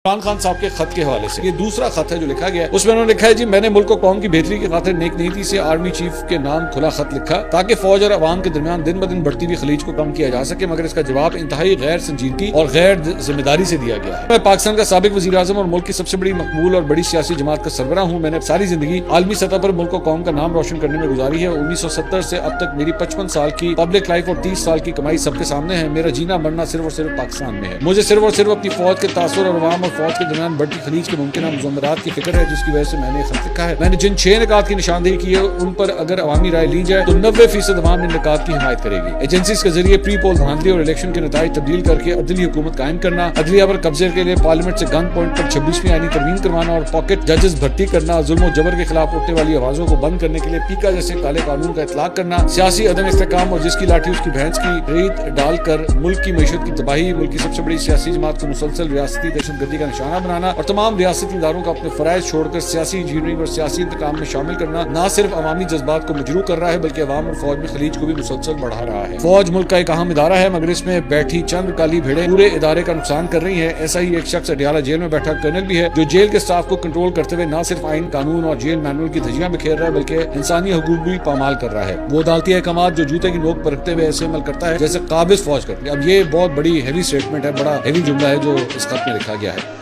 عمران خان صاحب کے خط کے حوالے سے یہ دوسرا خط ہے جو لکھا گیا ہے. اس میں انہوں نے لکھا ہے جی میں نے ملک و قوم کی بہتری کی خاطر نیک نیتی سے آرمی چیف کے نام کھلا خط لکھا تاکہ فوج اور عوام کے درمیان دن بدن بڑھتی ہوئی خلیج کو کم کیا جا سکے، مگر اس کا جواب انتہائی غیر سنجیدگی اور غیر ذمہ داری سے دیا گیا ہے. میں پاکستان کا سابق وزیر اعظم اور ملک کی سب سے بڑی مقبول اور بڑی سیاسی جماعت کا سربراہ ہوں. میں نے ساری زندگی عالمی سطح پر ملک و قوم کا نام روشن کرنے میں گزاری ہے. 1970 سے اب تک میری 55 سال کی پبلک لائف اور 30 سال کی کمائی سب کے سامنے ہے. میرا جینا مرنا صرف اور صرف پاکستان میں ہے. مجھے صرف اور صرف اپنی فوج کے تاثر اور عوام اور فوج کے درمیان بڑھتی خلیج کے ممکنہ مضمرات کی فکر ہے، جس کی وجہ سے میں نے خط لکھا ہے. میں نے جن 6 نکات کی نشاندہی کی ہے ان پر اگر عوامی رائے لی جائے تو 90% عوام ان نکات کی حمایت کرے گی. ایجنسیز کے ذریعے پری پول دھاندلی اور الیکشن کے نتائج تبدیل کر کے عدلی حکومت قائم کرنا، عدلیہ پر قبضے کے لیے پارلیمنٹ سے گن پوائنٹ پر 26ویں آئینی ترمیم کروانا اور پاکٹ ججز بھرتی کرنا، ظلم و جبر کے خلاف اٹھنے والی آوازوں کو بند کرنے کے لیے پیکا جیسے کالے قانون کا اطلاق کرنا، سیاسی عدم استحکام اور جس کی لاٹھی اس کی بھینس کی ریت ڈال کر ملک کی معیشت کی تباہی، ملک کی سب سے بڑی سیاسی جماعت کو مسلسل ریاستی دہشت گردی کا نشانہ بنانا اور تمام ریاستی اداروں کا اپنے فرائض چھوڑ کر سیاسی انجینئرنگ اور سیاسی انتقام میں شامل کرنا نہ صرف عوامی جذبات کو مجروح کر رہا ہے بلکہ عوام اور فوج میں خلیج کو بھی مسلسل بڑھا رہا ہے. فوج ملک کا ایک اہم ادارہ ہے مگر اس میں بیٹھی چند کالی بھیڑیں پورے ادارے کا نقصان کر رہی ہیں. ایسا ہی ایک شخص اڈیالہ جیل میں بیٹھا کرنل بھی ہے جو جیل کے سٹاف کو کنٹرول کرتے ہوئے نہ صرف آئین قانون اور جیل مینول کی دھجیاں بکھیر رہا ہے بلکہ انسانی حقوق بھی پامال کر رہا ہے. وہ عدالتی احکامات جو جوتے کی نوک پر رکھتے ہوئے ایسے عمل کرتا ہے جیسے قابض فوج کرتی ہے. اب یہ بہت بڑی ہیوی سٹیٹمنٹ ہے، بڑا ہیوی جملہ ہے جو اس خط میں لکھا گیا ہے.